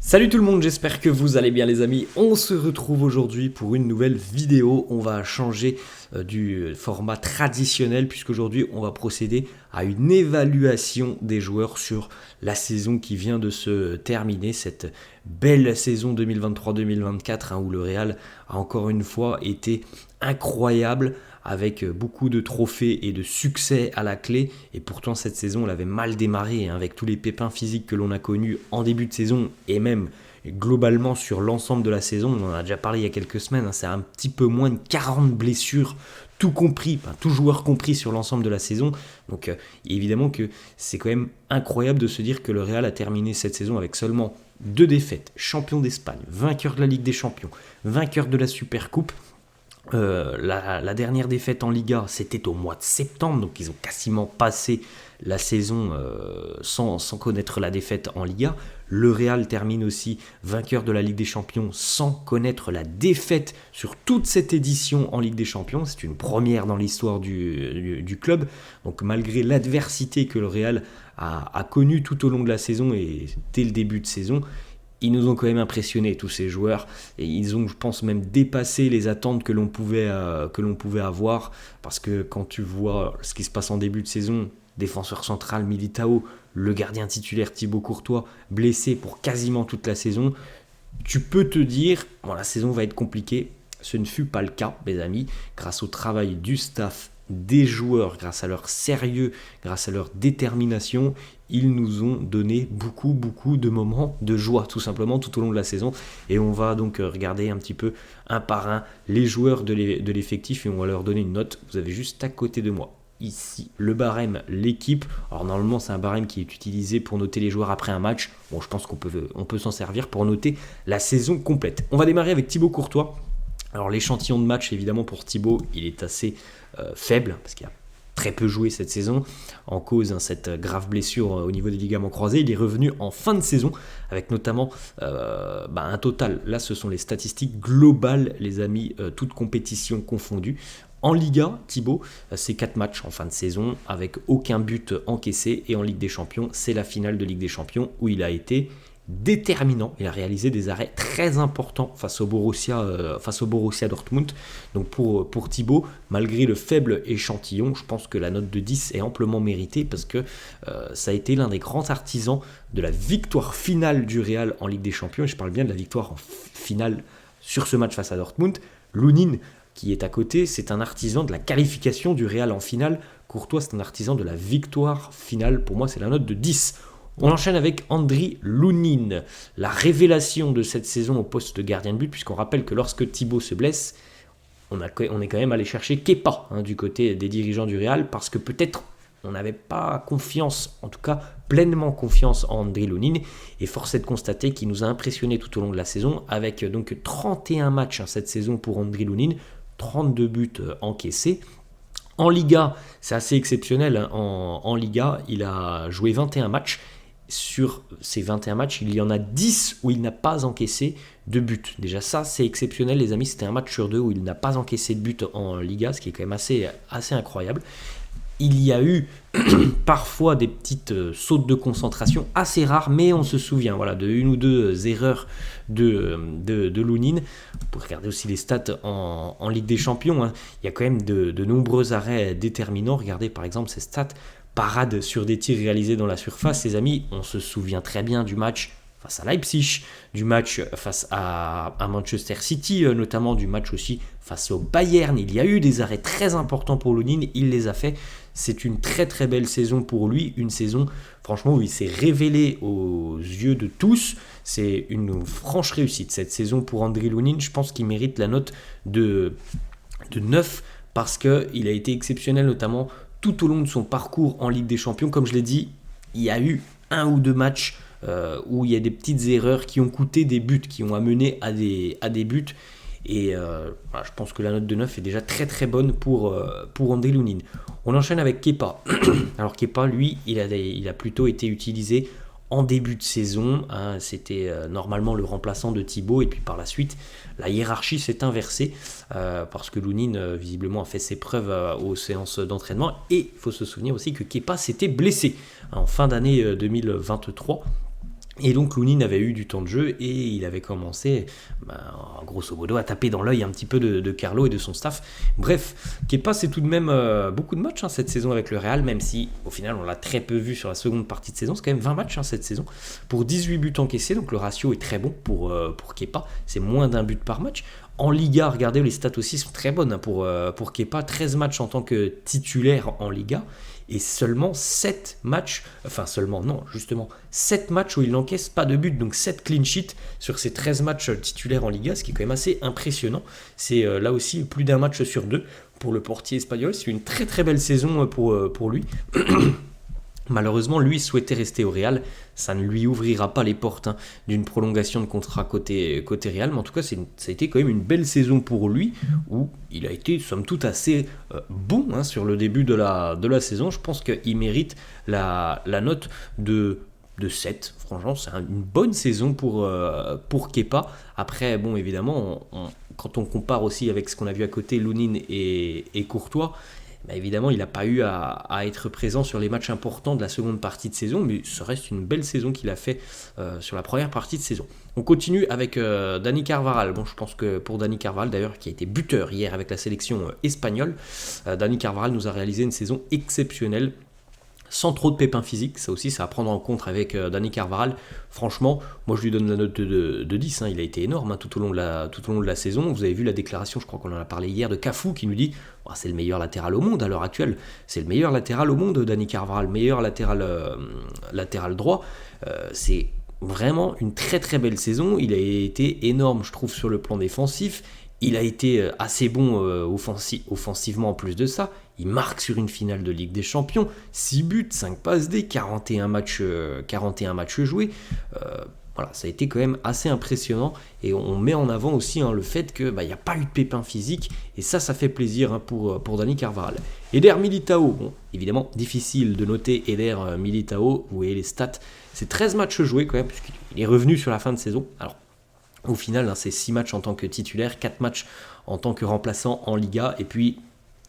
Salut tout le monde, j'espère que vous allez bien les amis. On se retrouve aujourd'hui pour une nouvelle vidéo. On va changer du format traditionnel puisqu'aujourd'hui on va procéder à une évaluation des joueurs sur la saison qui vient de se terminer, cette belle saison 2023-2024 où le Real a encore une fois été incroyable avec beaucoup de trophées et de succès à la clé. Et pourtant cette saison elle avait mal démarré avec tous les pépins physiques que l'on a connus en début de saison et même globalement sur l'ensemble de la saison. On en a déjà parlé il y a quelques semaines, c'est un petit peu moins de 40 blessures tout compris, tout joueur compris sur l'ensemble de la saison. Donc évidemment que c'est quand même incroyable de se dire que le Real a terminé cette saison avec seulement 2 défaites, champion d'Espagne, vainqueur de la Ligue des Champions, vainqueur de la Supercoupe. La dernière défaite en Liga, c'était au mois de septembre, donc ils ont quasiment passé la saison sans connaître la défaite en Liga. Le Real termine aussi vainqueur de la Ligue des Champions sans connaître la défaite sur toute cette édition en Ligue des Champions. C'est une première dans l'histoire du club. Donc malgré l'adversité que le Real a connue tout au long de la saison et dès le début de saison, ils nous ont quand même impressionnés, tous ces joueurs, et ils ont, je pense, même dépassé les attentes que l'on pouvait avoir, parce que quand tu vois ce qui se passe en début de saison, défenseur central Militao, le gardien titulaire Thibaut Courtois, blessé pour quasiment toute la saison, tu peux te dire, bon, la saison va être compliquée. Ce ne fut pas le cas, mes amis, grâce au travail du staff, des joueurs, grâce à leur sérieux, grâce à leur détermination, ils nous ont donné beaucoup de moments de joie tout simplement tout au long de la saison. Et on va donc regarder un petit peu un par un les joueurs de l'effectif et on va leur donner une note. Vous avez juste à côté de moi ici le barème, l'équipe. Alors normalement c'est un barème qui est utilisé pour noter les joueurs après un match. Bon, je pense qu'on peut s'en servir pour noter la saison complète. On va démarrer avec Thibaut Courtois. Alors l'échantillon de match évidemment pour Thibaut il est assez faible parce qu'il a très peu joué cette saison en cause cette grave blessure au niveau des ligaments croisés. Il est revenu en fin de saison avec notamment un total, là ce sont les statistiques globales les amis, toutes compétitions confondues. En Liga, Thibaut, c'est 4 matchs en fin de saison avec aucun but encaissé, et en Ligue des Champions, c'est la finale de Ligue des Champions où il a été déterminant. Il a réalisé des arrêts très importants face au Borussia Dortmund. Donc pour Thibaut, malgré le faible échantillon, je pense que la note de 10 est amplement méritée parce que ça a été l'un des grands artisans de la victoire finale du Real en Ligue des Champions. Et je parle bien de la victoire en finale sur ce match face à Dortmund. Lunin, qui est à côté, c'est un artisan de la qualification du Real en finale. Courtois, c'est un artisan de la victoire finale. Pour moi, c'est la note de 10. On enchaîne avec Andriy Lunin, la révélation de cette saison au poste de gardien de but, puisqu'on rappelle que lorsque Thibaut se blesse, on est quand même allé chercher Kepa du côté des dirigeants du Real, parce que peut-être on n'avait pas confiance, en tout cas pleinement confiance en Andriy Lunin, et force est de constater qu'il nous a impressionné tout au long de la saison, avec donc 31 matchs cette saison pour Andriy Lunin, 32 buts encaissés. En Liga, c'est assez exceptionnel, en Liga, il a joué 21 matchs. Sur ces 21 matchs, il y en a 10 où il n'a pas encaissé de but. Déjà ça, c'est exceptionnel les amis, c'était un match sur 2 où il n'a pas encaissé de but en Liga, ce qui est quand même assez incroyable. Il y a eu parfois des petites sautes de concentration assez rares, mais on se souvient de une ou deux erreurs de Lunin. Vous pouvez regarder aussi les stats en Ligue des Champions. Il y a quand même de nombreux arrêts déterminants. Regardez par exemple ces stats. Parade sur des tirs réalisés dans la surface, les amis, on se souvient très bien du match face à Leipzig, du match face à Manchester City, notamment du match aussi face au Bayern. Il y a eu des arrêts très importants pour Lunin, il les a fait. C'est une très très belle saison pour lui, une saison franchement où il s'est révélé aux yeux de tous. C'est une franche réussite cette saison pour Andriy Lunin. Je pense qu'il mérite la note de 9 parce qu'il a été exceptionnel notamment tout au long de son parcours en Ligue des Champions. Comme je l'ai dit, il y a eu 1 ou 2 matchs où il y a des petites erreurs qui ont coûté des buts, qui ont amené à des buts. Et je pense que la note de 9 est déjà très très bonne pour Andriy Lunin. On enchaîne avec Kepa. Alors Kepa, lui, il a plutôt été utilisé en début de saison. C'était normalement le remplaçant de Thibaut. Et puis par la suite, la hiérarchie s'est inversée parce que Lunin, visiblement, a fait ses preuves aux séances d'entraînement. Et il faut se souvenir aussi que Kepa s'était blessé en fin d'année 2023. Et donc Lounine avait eu du temps de jeu et il avait commencé, grosso modo, à taper dans l'œil un petit peu de Carlo et de son staff. Bref, Kepa c'est tout de même beaucoup de matchs cette saison avec le Real, même si au final on l'a très peu vu sur la seconde partie de saison. C'est quand même 20 matchs cette saison pour 18 buts encaissés, donc le ratio est très bon pour Kepa, c'est moins d'un but par match. En Liga, regardez, les stats aussi sont très bonnes pour Kepa, 13 matchs en tant que titulaire en Liga. Et seulement 7 matchs, justement 7 matchs où il n'encaisse pas de but, donc 7 clean sheets sur ces 13 matchs titulaires en Liga, ce qui est quand même assez impressionnant. C'est là aussi plus d'un match sur deux pour le portier espagnol, c'est une très très belle saison pour lui. Malheureusement, lui souhaitait rester au Real. Ça ne lui ouvrira pas les portes d'une prolongation de contrat côté Real. Mais en tout cas, ça a été quand même une belle saison pour lui, où il a été, somme toute, assez bon sur le début de la saison. Je pense qu'il mérite la note de 7. Franchement, c'est une bonne saison pour Kepa. Après, bon, évidemment, quand on compare aussi avec ce qu'on a vu à côté, Lounine et Courtois, évidemment, il n'a pas eu à être présent sur les matchs importants de la seconde partie de saison, mais ça reste une belle saison qu'il a fait sur la première partie de saison. On continue avec Dani Carvajal. Bon, je pense que pour Dani Carvajal, d'ailleurs, qui a été buteur hier avec la sélection espagnole, Dani Carvajal nous a réalisé une saison exceptionnelle, sans trop de pépins physiques. Ça aussi, c'est à prendre en compte avec Dani Carvajal. Franchement, moi je lui donne la note de 10, il a été énorme tout au long de la saison. Vous avez vu la déclaration, je crois qu'on en a parlé hier, de Cafu qui nous dit c'est le meilleur latéral au monde à l'heure actuelle. C'est le meilleur latéral au monde, Dani Carvajal, meilleur latéral droit. C'est vraiment une très très belle saison. Il a été énorme, je trouve, sur le plan défensif. Il a été assez bon offensivement en plus de ça. Il marque sur une finale de Ligue des Champions. 6 buts, 5 passes D, 41 matchs joués. Voilà, ça a été quand même assez impressionnant. Et on met en avant aussi le fait qu'il n'y a pas eu de pépins physiques. Et ça fait plaisir pour Dani Carvajal. Eder Militao, bon, évidemment, difficile de noter Eder Militao. Vous voyez les stats. C'est 13 matchs joués quand même, puisqu'il est revenu sur la fin de saison. Alors, au final, c'est 6 matchs en tant que titulaire, 4 matchs en tant que remplaçant en Liga, et puis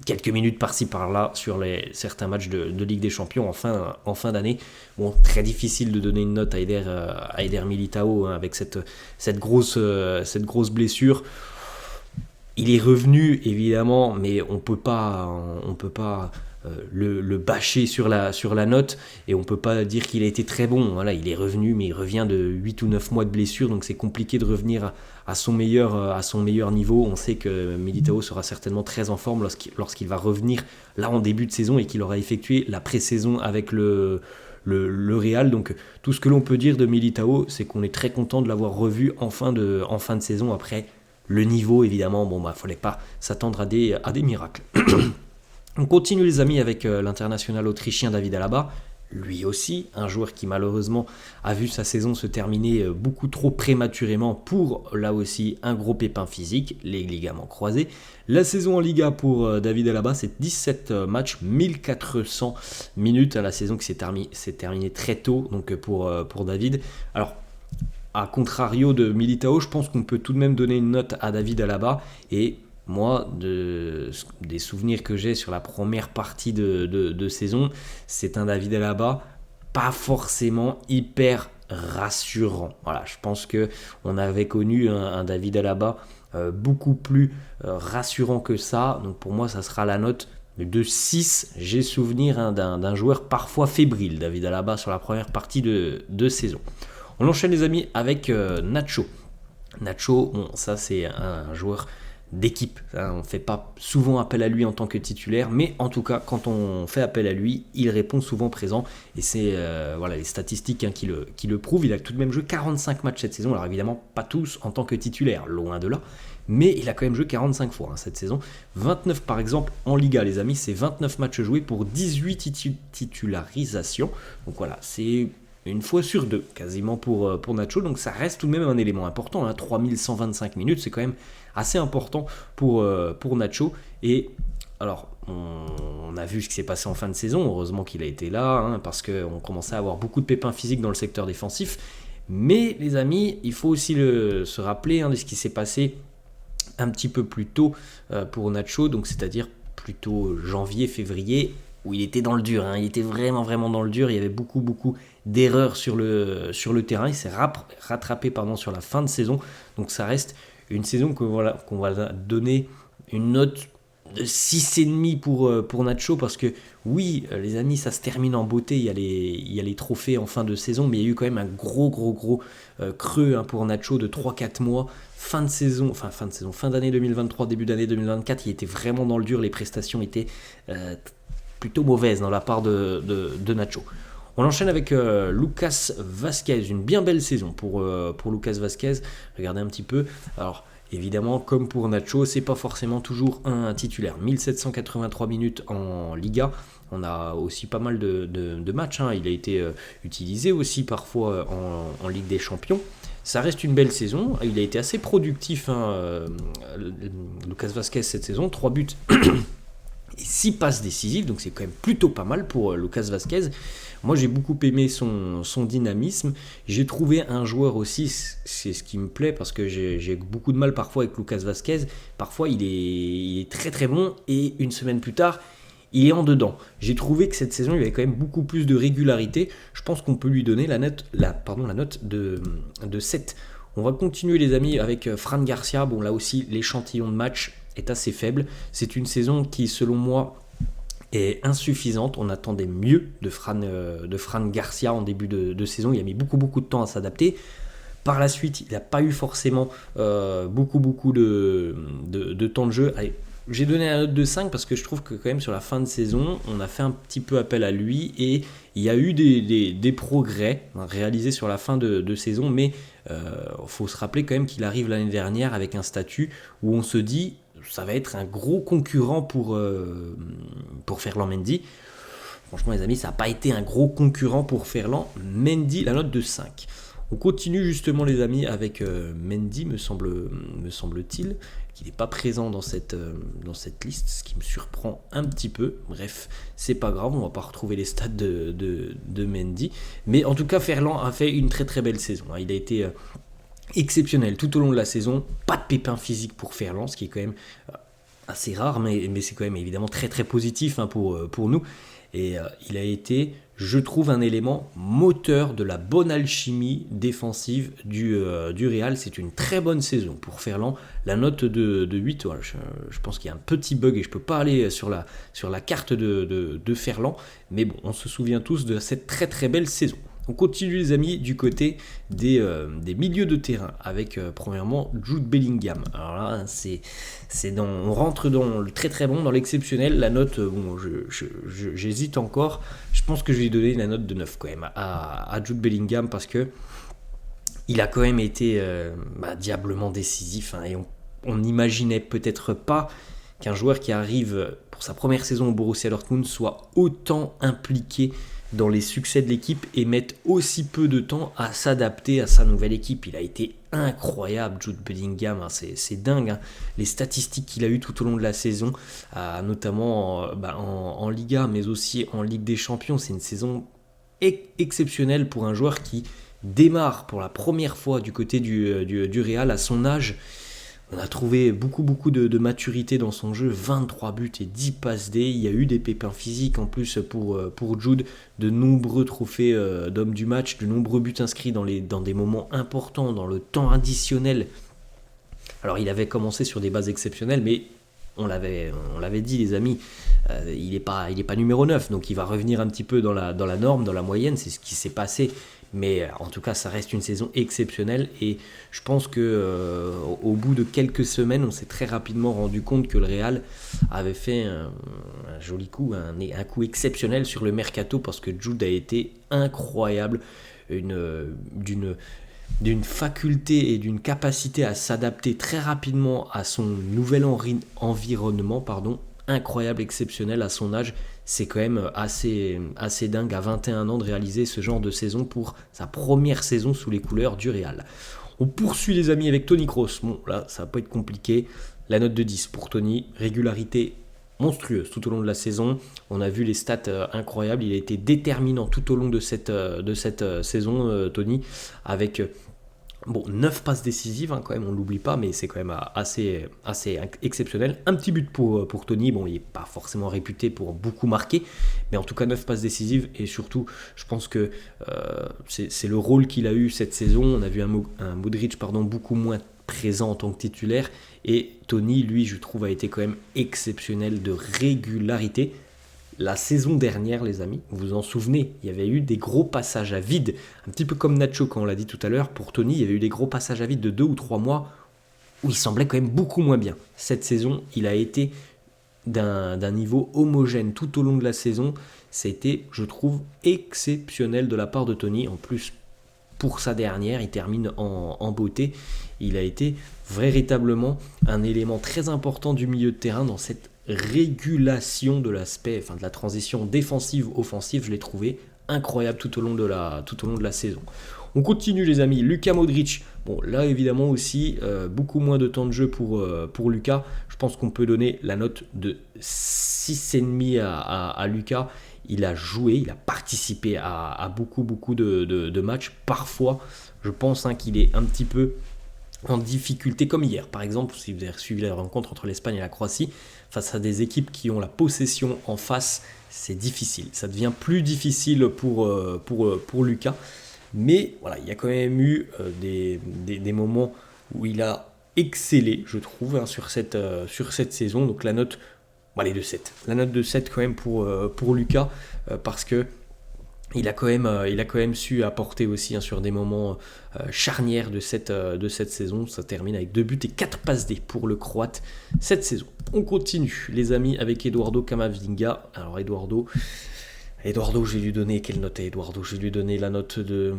quelques minutes par-ci par-là sur certains matchs de Ligue des Champions en fin d'année. Bon, très difficile de donner une note à Eder Militao avec cette grosse blessure. Il est revenu évidemment, mais on peut pas le bâcher sur la note, et on peut pas dire qu'il a été très bon. Voilà, il est revenu, mais il revient de 8 ou 9 mois de blessure, donc c'est compliqué de revenir à son meilleur niveau. On sait que Militao sera certainement très en forme lorsqu'il va revenir là en début de saison et qu'il aura effectué la pré-saison avec le Real. Donc tout ce que l'on peut dire de Militao, c'est qu'on est très content de l'avoir revu en fin de saison. Après le niveau, évidemment, fallait pas s'attendre à des miracles. On continue les amis avec l'international autrichien David Alaba. Lui aussi, un joueur qui malheureusement a vu sa saison se terminer beaucoup trop prématurément pour, là aussi, un gros pépin physique, les ligaments croisés. La saison en Liga pour David Alaba, c'est 17 matchs, 1400 minutes. La saison qui s'est terminée très tôt donc pour David. Alors, à contrario de Militao, je pense qu'on peut tout de même donner une note à David Alaba. Et moi, des souvenirs que j'ai sur la première partie de saison, c'est un David Alaba pas forcément hyper rassurant. Voilà, je pense qu'on avait connu un David Alaba beaucoup plus rassurant que ça. Donc pour moi, ça sera la note de 6. J'ai souvenir d'un joueur parfois fébrile, David Alaba, sur la première partie de saison. On enchaîne les amis avec Nacho. Nacho, ça c'est un joueur d'équipe. On ne fait pas souvent appel à lui en tant que titulaire, mais en tout cas, quand on fait appel à lui, il répond souvent présent. Et c'est les statistiques qui le prouvent. Il a tout de même joué 45 matchs cette saison. Alors évidemment, pas tous en tant que titulaire, loin de là. Mais il a quand même joué 45 fois cette saison. 29 par exemple en Liga, les amis. C'est 29 matchs joués pour 18 titularisations. Donc voilà, c'est une fois sur deux, quasiment pour Nacho. Donc ça reste tout de même un élément important. 3125 minutes, c'est quand même assez important pour Nacho. Et alors, on a vu ce qui s'est passé en fin de saison. Heureusement qu'il a été là, parce qu'on commençait à avoir beaucoup de pépins physiques dans le secteur défensif. Mais les amis, il faut aussi se rappeler de ce qui s'est passé un petit peu plus tôt pour Nacho, donc c'est-à-dire plutôt janvier, février, où il était dans le dur. Il était vraiment, vraiment dans le dur. Il y avait beaucoup d'erreurs sur le terrain. Il s'est rattrapé sur la fin de saison. Donc ça reste une saison qu'on va donner une note de 6,5 pour Nacho, parce que oui, les amis, ça se termine en beauté, il y a les trophées en fin de saison, mais il y a eu quand même un gros creux pour Nacho de 3-4 mois, fin d'année 2023, début d'année 2024, il était vraiment dans le dur, les prestations étaient plutôt mauvaises dans la part de Nacho. On enchaîne avec Lucas Vázquez, une bien belle saison pour Lucas Vázquez. Regardez un petit peu. Alors évidemment, comme pour Nacho, c'est pas forcément toujours un titulaire. 1783 minutes en Liga. On a aussi pas mal de matchs. Il a été utilisé aussi parfois en Ligue des Champions. Ça reste une belle saison. Il a été assez productif, Lucas Vázquez, cette saison. 3 buts et 6 passes décisives. Donc c'est quand même plutôt pas mal pour Lucas Vázquez. Moi, j'ai beaucoup aimé son dynamisme. J'ai trouvé un joueur aussi, c'est ce qui me plaît, parce que j'ai beaucoup de mal parfois avec Lucas Vázquez. Parfois, il est très très bon, et une semaine plus tard, il est en dedans. J'ai trouvé que cette saison, il y avait quand même beaucoup plus de régularité. Je pense qu'on peut lui donner la note de 7. On va continuer, les amis, avec Fran Garcia. Bon, là aussi, l'échantillon de match est assez faible. C'est une saison qui, selon moi, est insuffisante. On attendait mieux de Fran Garcia en début de saison. Il a mis beaucoup de temps à s'adapter. Par la suite, il n'a pas eu forcément beaucoup de temps de jeu. Allez, j'ai donné la note de 5 parce que je trouve que quand même sur la fin de saison, on a fait un petit peu appel à lui, et il y a eu des progrès réalisés sur la fin de saison, mais faut se rappeler quand même qu'il arrive l'année dernière avec un statut où on se dit ça va être un gros concurrent pour Ferland Mendy. Franchement, les amis, ça n'a pas été un gros concurrent pour Ferland Mendy, la note de 5. On continue justement, les amis, avec Mendy, me semble-t-il, qu'il n'est pas présent dans cette liste, ce qui me surprend un petit peu. Bref, c'est pas grave, on va pas retrouver les stats de Mendy. Mais en tout cas, Ferland a fait une très très belle saison. Il a été exceptionnel tout au long de la saison. Pas de pépins physiques pour Ferland, ce qui est quand même assez rare, mais c'est quand même évidemment très très positif pour nous. Et il a été, je trouve, un élément moteur de la bonne alchimie défensive du Real. C'est une très bonne saison pour Ferland. La note de 8, voilà, je pense qu'il y a un petit bug et je ne peux pas aller sur la carte de Ferland. Mais bon, on se souvient tous de cette très très belle saison. On continue, les amis, du côté des milieux de terrain avec premièrement Jude Bellingham. Alors là, on rentre dans le très très bon, dans l'exceptionnel. La note, j'hésite encore. Je pense que je vais lui donner la note de 9 quand même à Jude Bellingham, parce que il a quand même été diablement décisif, et on n'imaginait peut-être pas qu'un joueur qui arrive pour sa première saison au Borussia Dortmund soit autant impliqué dans les succès de l'équipe et mette aussi peu de temps à s'adapter à sa nouvelle équipe. Il a été incroyable, Jude Bellingham, c'est dingue, les statistiques qu'il a eues tout au long de la saison, notamment en Liga, mais aussi en Ligue des Champions. C'est une saison exceptionnelle pour un joueur qui démarre pour la première fois du côté du Real à son âge. On a trouvé beaucoup de maturité dans son jeu, 23 buts et 10 passes D. Il y a eu des pépins physiques en plus pour Jude, de nombreux trophées d'homme du match, de nombreux buts inscrits dans des moments importants, dans le temps additionnel. Alors il avait commencé sur des bases exceptionnelles, mais on l'avait dit, les amis, il n'est pas numéro 9, donc il va revenir un petit peu dans la norme, dans la moyenne. C'est ce qui s'est passé. Mais en tout cas, ça reste une saison exceptionnelle, et je pense que au bout de quelques semaines, on s'est très rapidement rendu compte que le Real avait fait un joli coup, un coup exceptionnel sur le mercato, parce que Jude a été incroyable, d'une faculté et d'une capacité à s'adapter très rapidement à son nouvel environnement, incroyable, exceptionnel à son âge. C'est quand même assez dingue à 21 ans de réaliser ce genre de saison pour sa première saison sous les couleurs du Real. On poursuit, les amis, avec Toni Kroos. Bon, là, ça va pas être compliqué. La note de 10 pour Toni. Régularité monstrueuse tout au long de la saison. On a vu les stats incroyables. Il a été déterminant tout au long de cette saison, Toni, avec Bon, 9 passes décisives, hein, quand même, on ne l'oublie pas, mais c'est quand même assez exceptionnel. Un petit but pour Tony, bon, il n'est pas forcément réputé pour beaucoup marquer, mais en tout cas 9 passes décisives, et surtout, je pense que c'est le rôle qu'il a eu cette saison. On a vu un Modric beaucoup moins présent en tant que titulaire, et Tony, lui, je trouve, a été quand même exceptionnel de régularité. La saison dernière, les amis, vous vous en souvenez, il y avait eu des gros passages à vide, un petit peu comme Nacho quand on l'a dit tout à l'heure, pour Tony, il y avait eu des gros passages à vide de 2 ou 3 mois où il semblait quand même beaucoup moins bien. Cette saison, il a été d'un niveau homogène tout au long de la saison. C'était, je trouve, exceptionnel de la part de Tony. En plus, pour sa dernière, il termine en beauté. Il a été véritablement un élément très important du milieu de terrain dans cette régulation de l'aspect, enfin de la transition défensive-offensive. Je l'ai trouvé incroyable tout au long de la saison. On continue les amis, Luka Modric. Bon là évidemment aussi beaucoup moins de temps de jeu pour Luka. Je pense qu'on peut donner la note de 6,5 à Luka. Il a joué, il a participé à beaucoup de matchs. Parfois, je pense qu'il est un petit peu en difficulté, comme hier. Par exemple, si vous avez suivi la rencontre entre l'Espagne et la Croatie, face à des équipes qui ont la possession en face, c'est difficile. Ça devient plus difficile pour Luka. Mais voilà, il y a quand même eu des moments où il a excellé, je trouve, sur cette saison. Donc la note, allez, de 7. La note de 7 quand même pour Luka, parce que il a quand même su apporter aussi sur des moments charnières de cette saison. Ça termine avec 2 buts et 4 passes D pour le Croate cette saison. On continue les amis avec Eduardo Camavinga. Alors Eduardo, je vais lui donner quelle note à Eduardo? Je vais lui donner la note de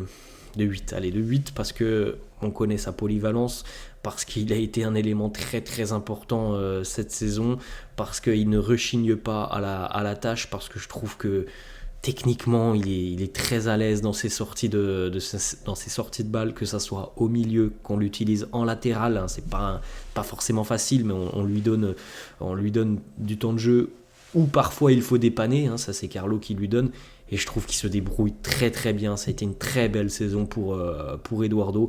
8. Allez, de 8 parce que on connaît sa polyvalence, parce qu'il a été un élément très très important cette saison, parce qu'il ne rechigne pas à la tâche, parce que je trouve que techniquement, il est très à l'aise dans ses sorties dans ses sorties de balle, que ça soit au milieu, qu'on l'utilise en latéral. Hein, c'est pas forcément facile, mais on lui donne du temps de jeu. Ou parfois il faut dépanner. Hein, ça c'est Carlo qui lui donne. Et je trouve qu'il se débrouille très très bien. Ça a été une très belle saison pour Eduardo.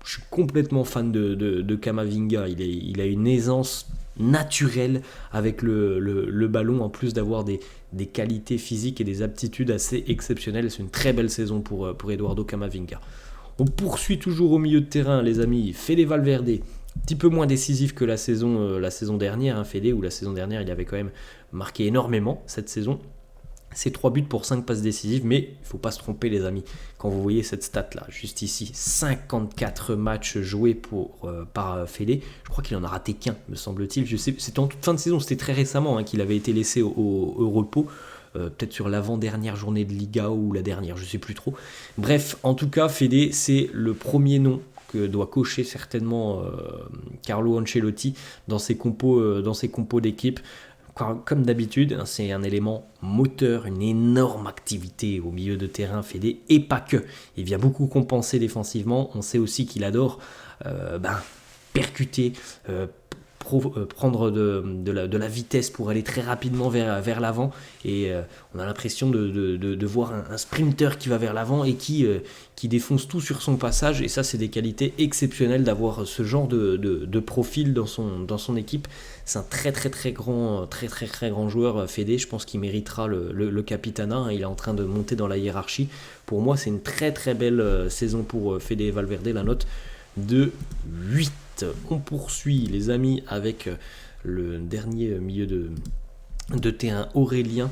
Je suis complètement fan de Camavinga. Il a une aisance naturelle avec le ballon, en plus d'avoir des qualités physiques et des aptitudes assez exceptionnelles. C'est une très belle saison pour Eduardo Camavinga. On poursuit toujours au milieu de terrain, les amis. Fede Valverde, un petit peu moins décisif que la saison dernière, hein, Fede, où la saison dernière il avait quand même marqué énormément cette saison. C'est 3 buts pour 5 passes décisives, mais il ne faut pas se tromper les amis. Quand vous voyez cette stat là, juste ici, 54 matchs joués par Fede, je crois qu'il en a raté qu'un, me semble-t-il. C'était en toute fin de saison, c'était très récemment qu'il avait été laissé au repos. Peut-être sur l'avant-dernière journée de Liga ou la dernière, je ne sais plus trop. Bref, en tout cas, Fede, c'est le premier nom que doit cocher certainement Carlo Ancelotti dans ses compos d'équipe. Comme d'habitude, c'est un élément moteur, une énorme activité au milieu de terrain, Fede, et pas que. Il vient beaucoup compenser défensivement. On sait aussi qu'il adore percuter, prendre de la vitesse pour aller très rapidement vers l'avant. Et on a l'impression de voir un sprinter qui va vers l'avant et qui défonce tout sur son passage. Et ça, c'est des qualités exceptionnelles d'avoir ce genre de profil dans son équipe. C'est un très très très grand joueur, Fede. Je pense qu'il méritera le capitanat. Il est en train de monter dans la hiérarchie. Pour moi, c'est une très très belle saison pour Fede Valverde. La note de 8. On poursuit les amis avec le dernier milieu de terrain, Aurélien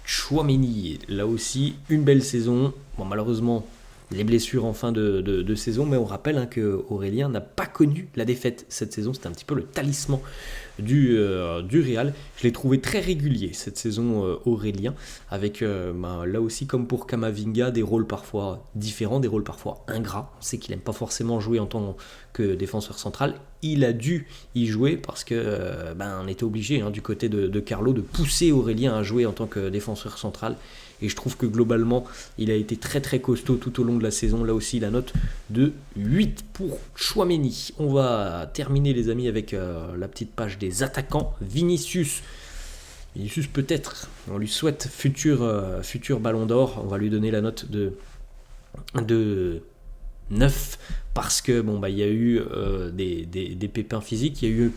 Tchouaméni. Là aussi, une belle saison. Bon, malheureusement, les blessures en fin de saison, mais on rappelle que Aurélien n'a pas connu la défaite cette saison. C'était un petit peu le talisman du Real. Je l'ai trouvé très régulier cette saison, Aurélien, avec là aussi comme pour Camavinga, des rôles parfois différents, des rôles parfois ingrats. On sait qu'il n'aime pas forcément jouer en tant que défenseur central. Il a dû y jouer parce que on était obligé du côté de Carlo de pousser Aurélien à jouer en tant que défenseur central. Et je trouve que globalement, il a été très très costaud tout au long de la saison. Là aussi, la note de 8 pour Tchouaméni. On va terminer les amis avec la petite page des attaquants. Vinicius peut-être, on lui souhaite futur Ballon d'Or. On va lui donner la note de 9 parce que il y a eu des pépins physiques. Il y a eu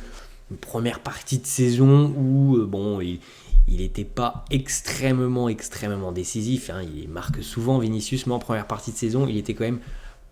une première partie de saison où il n'était pas extrêmement décisif, hein. Il marque souvent Vinicius, mais en première partie de saison, il était quand même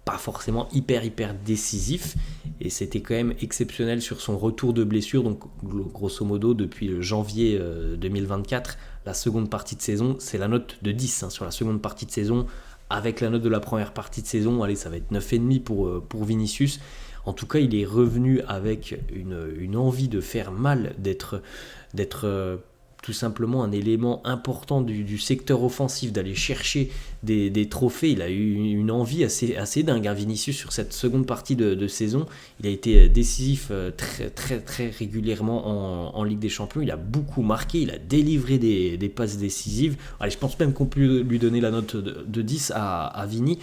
pas forcément hyper décisif, et c'était quand même exceptionnel sur son retour de blessure. Donc grosso modo depuis le janvier 2024, la seconde partie de saison, c'est la note de 10, hein, sur la seconde partie de saison, avec la note de la première partie de saison. Allez, ça va être 9,5 pour Vinicius. En tout cas, il est revenu avec une envie de faire mal, d'être tout simplement un élément important du secteur offensif, d'aller chercher des trophées. Il a eu une envie assez dingue, hein, Vinicius, sur cette seconde partie de saison. Il a été décisif très régulièrement en Ligue des Champions. Il a beaucoup marqué, il a délivré des passes décisives. Allez, je pense même qu'on peut lui donner la note de 10 à Vini,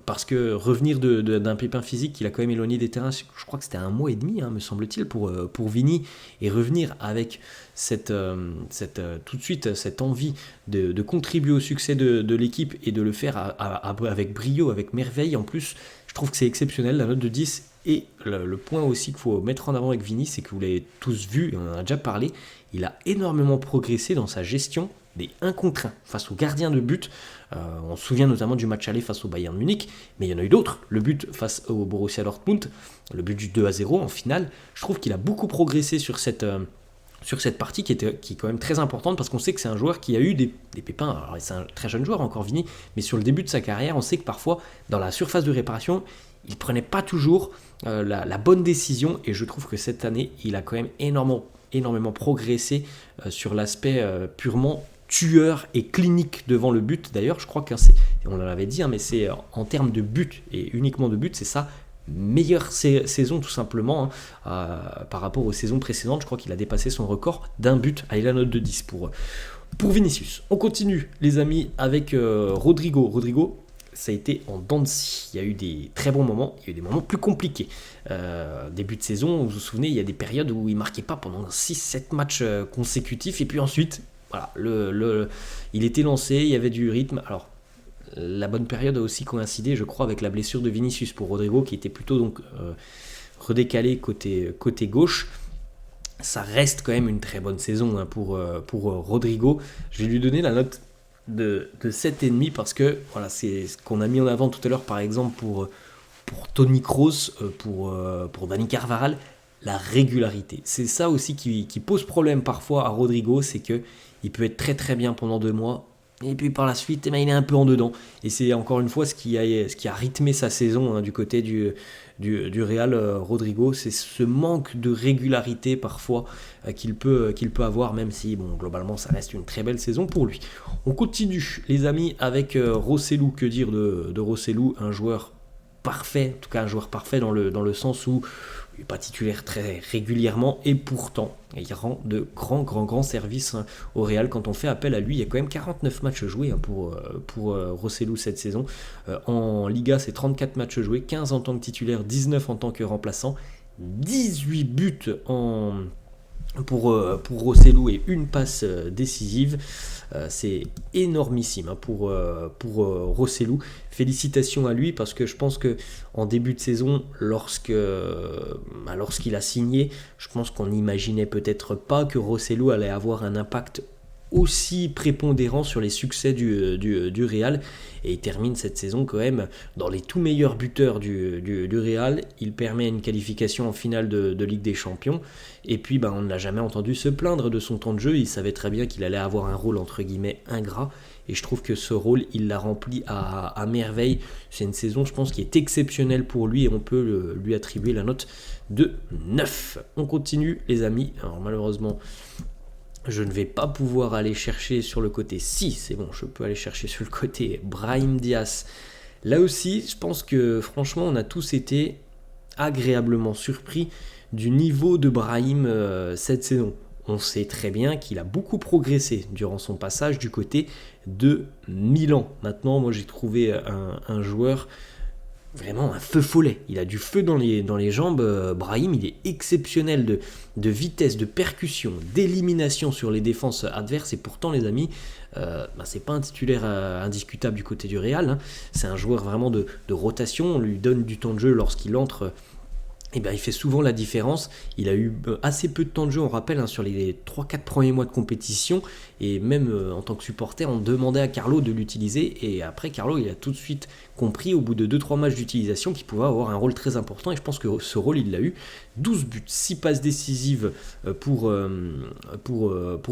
parce que revenir d'un pépin physique qu'il a quand même éloigné des terrains, je crois que c'était 1 mois et demi, hein, me semble-t-il, pour Vini, et revenir avec tout de suite cette envie de contribuer au succès de l'équipe, et de le faire avec brio, avec merveille. En plus, je trouve que c'est exceptionnel, la note de 10. Et le point aussi qu'il faut mettre en avant avec Vini, c'est que vous l'avez tous vu, on en a déjà parlé, il a énormément progressé dans sa gestion des 1 contre 1 face aux gardiens de but. On se souvient notamment du match aller face au Bayern Munich, mais il y en a eu d'autres. Le but face au Borussia Dortmund, le but du 2-0 en finale. Je trouve qu'il a beaucoup progressé sur cette partie qui est quand même très importante, parce qu'on sait que c'est un joueur qui a eu des pépins. Alors, c'est un très jeune joueur encore, Vini, mais sur le début de sa carrière, on sait que parfois dans la surface de réparation, il ne prenait pas toujours la bonne décision, et je trouve que cette année, il a quand même énormément progressé sur l'aspect purement tueur et clinique devant le but. D'ailleurs, je crois on en avait dit, hein, mais c'est en termes de but, et uniquement de but, c'est ça meilleure saison tout simplement, hein, par rapport aux saisons précédentes. Je crois qu'il a dépassé son record d'1 but. Allez, la note de 10 pour Vinicius. On continue les amis avec Rodrigo, ça a été en dents de scie. Il y a eu des très bons moments, il y a eu des moments plus compliqués. Début de saison, vous vous souvenez, il y a des périodes où il ne marquait pas pendant 6-7 matchs consécutifs, et puis ensuite, voilà, il était lancé, il y avait du rythme. Alors, la bonne période a aussi coïncidé, je crois, avec la blessure de Vinicius pour Rodrigo, qui était plutôt donc redécalé côté gauche. Ça reste quand même une très bonne saison, hein, pour Rodrigo. Je vais lui donner la note de 7,5, parce que voilà, c'est ce qu'on a mis en avant tout à l'heure, par exemple pour Toni Kroos, pour Dani Carvajal, la régularité. C'est ça aussi qui pose problème parfois à Rodrigo, c'est qu'il peut être très bien pendant 2 mois, et puis par la suite, il est un peu en dedans. Et c'est encore une fois ce qui a rythmé sa saison, hein, du côté du Real, Rodrigo. C'est ce manque de régularité parfois qu'il peut avoir, même si globalement ça reste une très belle saison pour lui. On continue les amis avec Rossellou. Que dire de Rossellou, un joueur parfait, en tout cas un joueur parfait dans le sens où il n'est pas titulaire très régulièrement, et pourtant il rend de grands services au Real. Quand on fait appel à lui, il y a quand même 49 matchs joués, hein, pour Rossellou cette saison. En Liga, c'est 34 matchs joués, 15 en tant que titulaire, 19 en tant que remplaçant, 18 buts pour Rossellou et 1 passe décisive. C'est énormissime, hein, pour Rossellou. Félicitations à lui, parce que je pense que en début de saison, lorsqu'il a signé, je pense qu'on n'imaginait peut-être pas que Rossellou allait avoir un impact aussi prépondérant sur les succès du Real, et il termine cette saison quand même dans les tout meilleurs buteurs du Real. Il permet une qualification en finale de Ligue des Champions, et puis on ne l'a jamais entendu se plaindre de son temps de jeu. Il savait très bien qu'il allait avoir un rôle entre guillemets ingrat, et je trouve que ce rôle il l'a rempli à merveille. C'est une saison, je pense, qui est exceptionnelle pour lui, et on peut lui attribuer la note de 9. On continue les amis. Alors malheureusement, je ne vais pas pouvoir aller chercher sur le côté. Si, c'est bon, je peux aller chercher sur le côté Brahim Diaz. Là aussi, je pense que franchement, on a tous été agréablement surpris du niveau de Brahim cette saison. On sait très bien qu'il a beaucoup progressé durant son passage du côté de Milan. Maintenant, moi j'ai trouvé un joueur vraiment un feu follet. Il a du feu dans les jambes. Brahim, il est exceptionnel de vitesse, de percussion, d'élimination sur les défenses adverses. Et pourtant, les amis, c'est pas un titulaire indiscutable du côté du Real. Hein. C'est un joueur vraiment de rotation. On lui donne du temps de jeu lorsqu'il entre. Eh bien, il fait souvent la différence. Il a eu assez peu de temps de jeu, on rappelle, hein, sur les 3-4 premiers mois de compétition. Et même en tant que supporter, on demandait à Carlo de l'utiliser. Et après, Carlo, il a tout de suite compris, au bout de 2-3 matchs d'utilisation, qu'il pouvait avoir un rôle très important. Et je pense que ce rôle, il l'a eu. 12 buts, 6 passes décisives pour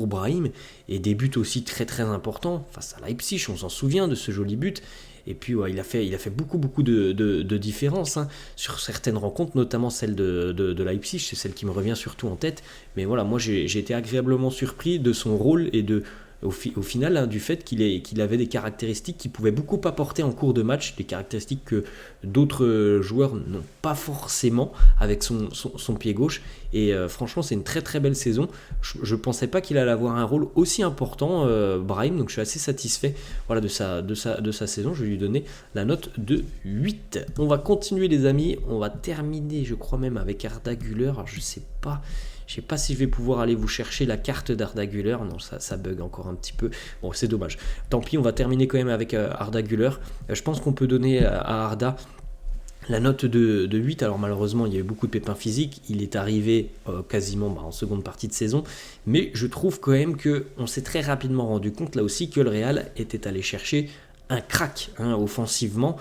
Brahim. Et des buts aussi très très importants. Face à Leipzig, on s'en souvient de ce joli but. Et puis ouais, il a fait beaucoup de différences hein, sur certaines rencontres, notamment celle de Leipzig, c'est celle qui me revient surtout en tête. Mais voilà, moi j'ai été agréablement surpris de son rôle et au final hein, du fait qu'il avait des caractéristiques qui pouvaient beaucoup apporter en cours de match, des caractéristiques que d'autres joueurs n'ont pas forcément avec son pied gauche. Et franchement, c'est une très très belle saison. Je ne pensais pas qu'il allait avoir un rôle aussi important, Brahim, donc je suis assez satisfait voilà, de sa saison. Je vais lui donner la note de 8. On va continuer les amis, on va terminer je crois même avec Arda Güler. Alors je sais pas si je vais pouvoir aller vous chercher la carte d'Arda Güler. Non, ça bug encore un petit peu. Bon, c'est dommage. Tant pis, on va terminer quand même avec Arda Güler. Je pense qu'on peut donner à Arda la note de 8, alors malheureusement il y a eu beaucoup de pépins physiques, il est arrivé quasiment en seconde partie de saison, mais je trouve quand même qu'on s'est très rapidement rendu compte là aussi que le Real était allé chercher un crack hein, offensivement.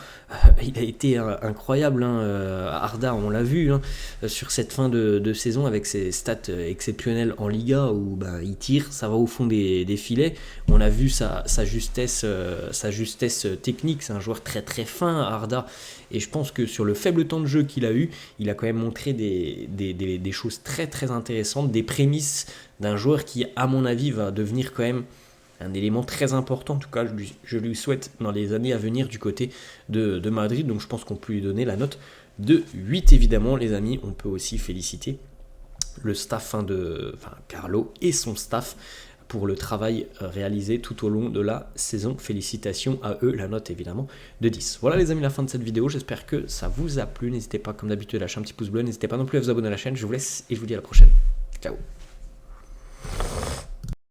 Il a été incroyable hein, Arda, on l'a vu hein, sur cette fin de saison avec ses stats exceptionnelles en Liga où il tire, ça va au fond des filets. On a vu sa justesse technique, c'est un joueur très très fin Arda, et je pense que sur le faible temps de jeu qu'il a eu, il a quand même montré des choses très très intéressantes, des prémices d'un joueur qui à mon avis va devenir quand même un élément très important, en tout cas je lui souhaite dans les années à venir du côté de Madrid, donc je pense qu'on peut lui donner la note de 8 évidemment les amis. On peut aussi féliciter le staff Carlo et son staff pour le travail réalisé tout au long de la saison. Félicitations à eux, la note évidemment de 10. Voilà les amis, la fin de cette vidéo, j'espère que ça vous a plu, n'hésitez pas comme d'habitude à lâcher un petit pouce bleu, n'hésitez pas non plus à vous abonner à la chaîne, je vous laisse et je vous dis à la prochaine. Ciao.